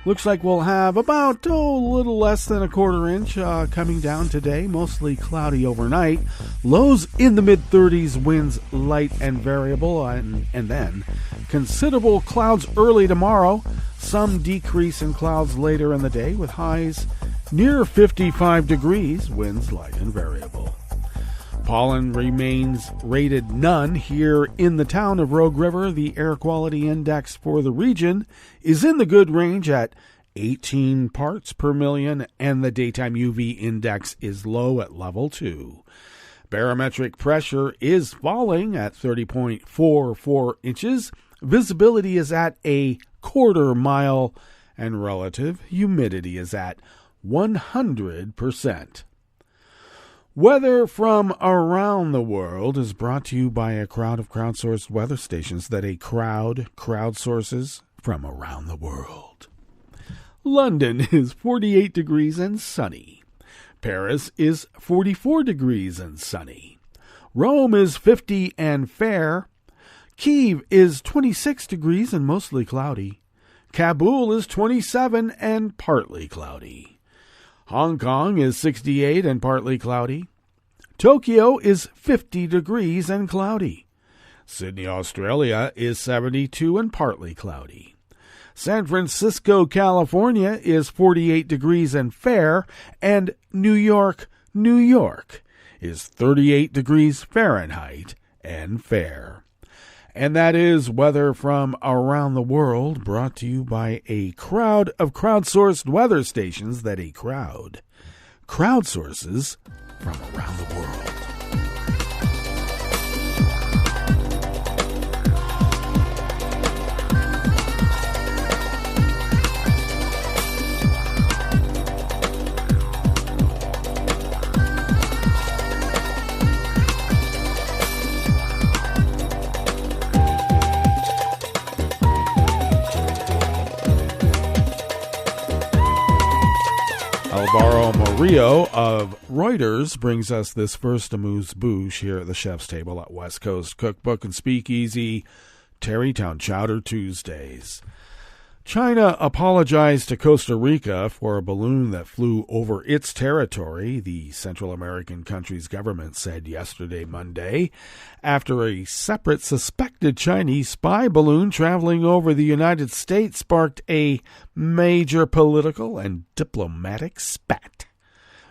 Looks like we'll have about a little less than a quarter inch coming down today. Mostly cloudy overnight. Lows in the mid-30s, winds light and variable. And then considerable clouds early tomorrow. Some decrease in clouds later in the day with highs near 55 degrees, winds light and variable. Pollen remains rated none here in the town of Rogue River. The air quality index for the region is in the good range at 18 parts per million, and the daytime UV index is low at level 2. Barometric pressure is falling at 30.44 inches. Visibility is at a quarter mile, and relative humidity is at 100%. Weather from around the world is brought to you by a crowd of crowdsourced weather stations that a crowd crowdsources from around the world. London is 48 degrees and sunny. Paris is 44 degrees and sunny. Rome is 50 and fair. Kyiv is 26 degrees and mostly cloudy. Kabul is 27 and partly cloudy. Hong Kong is 68 and partly cloudy. Tokyo is 50 degrees and cloudy. Sydney, Australia is 72 and partly cloudy. San Francisco, California is 48 degrees and fair. And New York, New York is 38 degrees Fahrenheit and fair. And that is weather from around the world, brought to you by a crowd of crowdsourced weather stations that a crowd crowdsources from around the world. Alvaro Murillo of Reuters brings us this first amuse-bouche here at the Chef's Table at West Coast Cookbook and Speakeasy, Tarrytown Chowder Tuesdays. China apologized to Costa Rica for a balloon that flew over its territory, the Central American country's government said yesterday, Monday, after a separate suspected Chinese spy balloon traveling over the United States sparked a major political and diplomatic spat.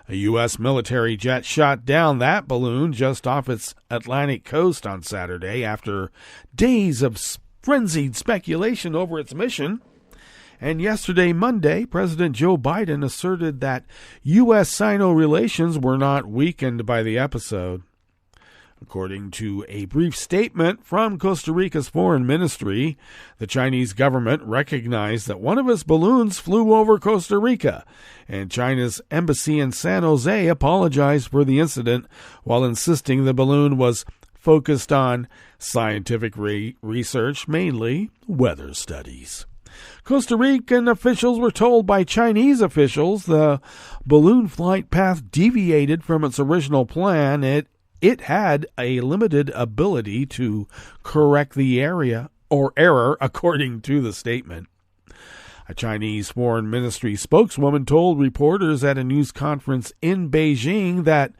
A U.S. military jet shot down that balloon just off its Atlantic coast on Saturday after days of frenzied speculation over its mission. And yesterday, Monday, President Joe Biden asserted that U.S.-Sino relations were not weakened by the episode. According to a brief statement from Costa Rica's foreign ministry, the Chinese government recognized that one of its balloons flew over Costa Rica, and China's embassy in San Jose apologized for the incident while insisting the balloon was focused on scientific research, mainly weather studies. Costa Rican officials were told by Chinese officials the balloon flight path deviated from its original plan. It had a limited ability to correct the error, according to the statement. A Chinese foreign ministry spokeswoman told reporters at a news conference in Beijing that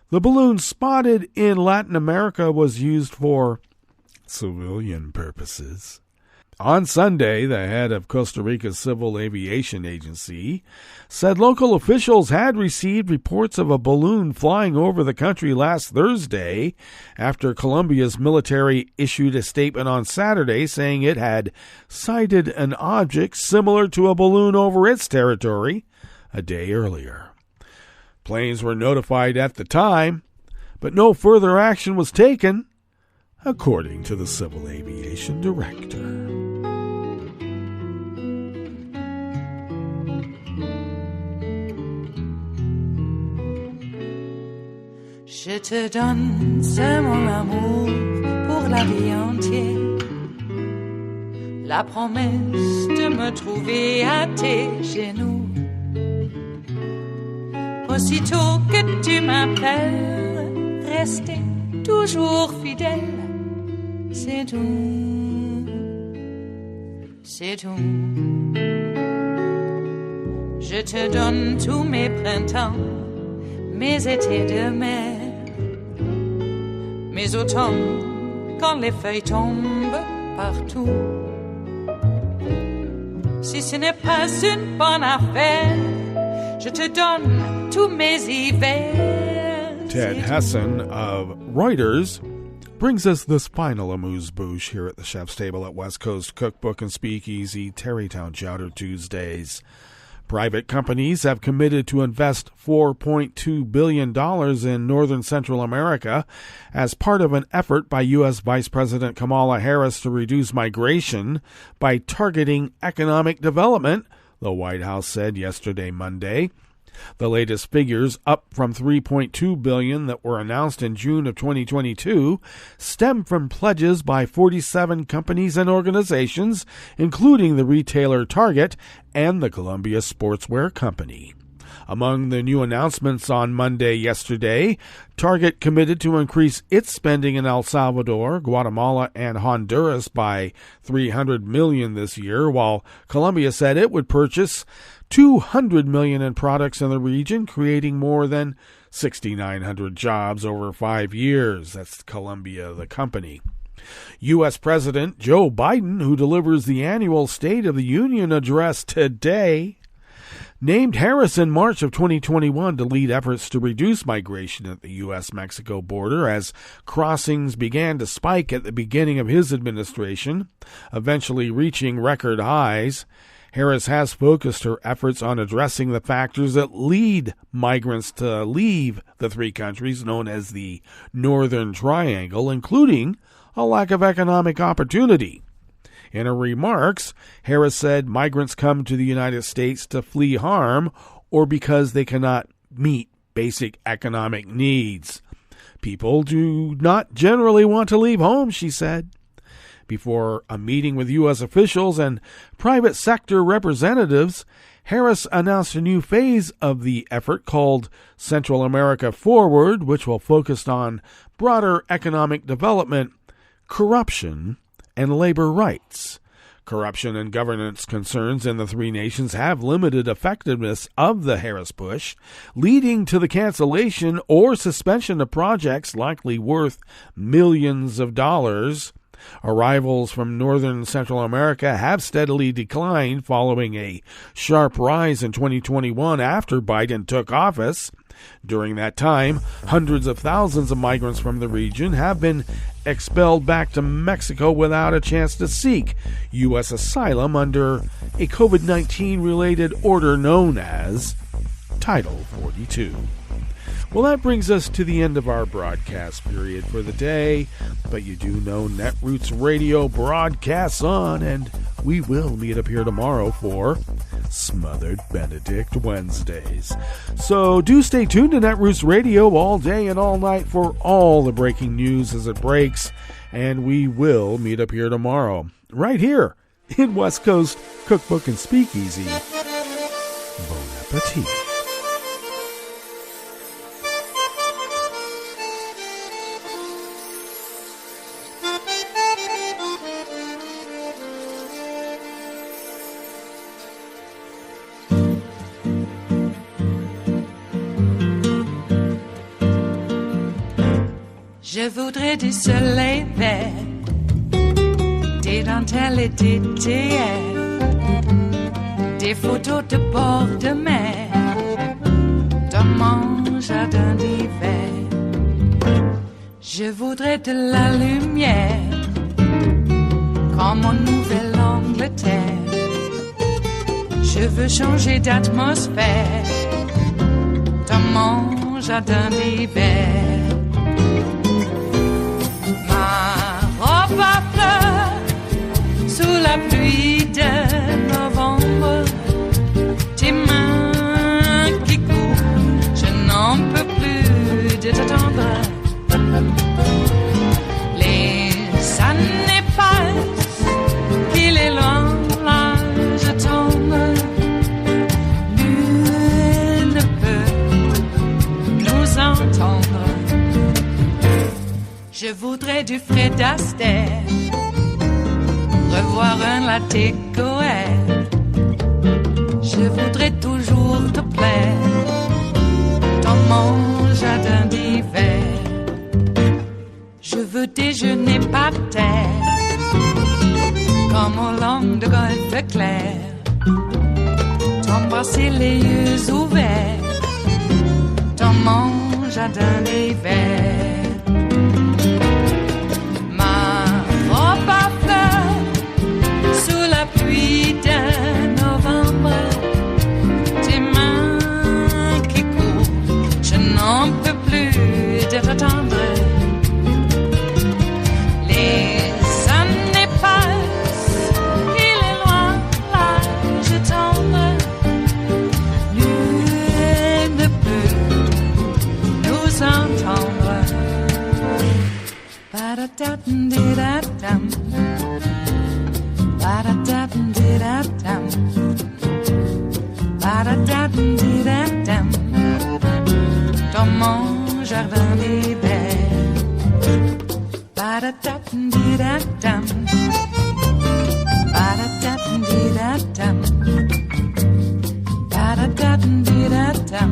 the balloon spotted in Latin America was used for civilian purposes. On Sunday, the head of Costa Rica's Civil Aviation Agency said local officials had received reports of a balloon flying over the country last Thursday after Colombia's military issued a statement on Saturday saying it had sighted an object similar to a balloon over its territory a day earlier. Planes were notified at the time, but no further action was taken, according to the Civil Aviation Director. Je te donne c'est mon amour pour la vie entière. La promesse de me trouver à tes genoux. Aussitôt que tu m'appelles, rester toujours fidèle. C'est tout, c'est tout. Je te donne tous mes printemps, mes étés de mer. Mes automnes, quand les feuilles tombent partout. Si ce n'est pas une bonne affaire, je te donne tous mes hivers. Ted Hessen of Reuters brings us this final amuse-bouche here at the Chef's Table at West Coast Cookbook and Speakeasy, Tarrytown, Chowder Tuesdays. Private companies have committed to invest $4.2 billion in northern Central America as part of an effort by U.S. Vice President Kamala Harris to reduce migration by targeting economic development, the White House said yesterday, Monday. The latest figures, up from $3.2 billion that were announced in June of 2022, stem from pledges by 47 companies and organizations, including the retailer Target and the Columbia Sportswear Company. Among the new announcements on Monday yesterday, Target committed to increase its spending in El Salvador, Guatemala, and Honduras by $300 million this year, while Columbia said it would purchase $200 million in products in the region, creating more than 6,900 jobs over 5 years. That's Columbia, the company. U.S. President Joe Biden, who delivers the annual State of the Union address today, named Harris in March of 2021 to lead efforts to reduce migration at the U.S.-Mexico border as crossings began to spike at the beginning of his administration, eventually reaching record highs. Harris has focused her efforts on addressing the factors that lead migrants to leave the three countries known as the Northern Triangle, including a lack of economic opportunity. In her remarks, Harris said migrants come to the United States to flee harm or because they cannot meet basic economic needs. People do not generally want to leave home, she said. Before a meeting with U.S. officials and private sector representatives, Harris announced a new phase of the effort called Central America Forward, which will focus on broader economic development, corruption, and labor rights. Corruption and governance concerns in the three nations have limited effectiveness of the Harris push, leading to the cancellation or suspension of projects likely worth millions of dollars. Arrivals from northern Central America have steadily declined following a sharp rise in 2021 after Biden took office. During that time, hundreds of thousands of migrants from the region have been expelled back to Mexico without a chance to seek U.S. asylum under a COVID-19 related order known as Title 42. Well, that brings us to the end of our broadcast period for the day, but you do know Netroots Radio broadcasts on, and we will meet up here tomorrow for Smothered Benedict Wednesdays. So do stay tuned to Netroots Radio all day and all night for all the breaking news as it breaks, and we will meet up here tomorrow, right here in West Coast Cookbook and Speakeasy. Bon appetit. Je voudrais du soleil vert, des dentelles et des théières, des photos de bord de mer, dans mon jardin d'hiver. Je voudrais de la lumière, comme en Nouvelle-Angleterre. Je veux changer d'atmosphère, dans mon jardin d'hiver. À fleurs, sous la pluie de novembre, tes mains qui courent, je n'en peux plus de t'attendre. Les années passent, qu'il est loin, là je tombe. Nul ne peut nous entendre. Je voudrais du Fred Astaire, revoir un latte Goël. Je voudrais toujours te plaire dans mon jardin d'hiver. Je veux déjeuner par terre, comme au long de golfe clair, t'embrasser les yeux ouverts dans mon jardin d'hiver. Pluie de novembre, tes mains qui courent, je n'en peux plus de t'attendre. Les années passent, il est loin, là je tombe. Nul ne peut nous entendre. Ba-da-da-dum-di-da-dum. Ba-da-da-dum-di-da-dum. Ba-da-da-dum-di-da-dum. Dans mon jardin d'hiver. Ba-da-da-dum-di-da-dum. Ba-da-da-dum-di-da-dum. Ba-da-da-dum-di-da-dum.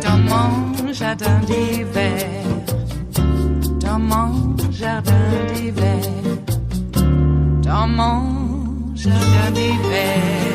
Dans mon jardin d'hiver. Dans mon jardin d'hiver. Dans mon jardin d'hiver.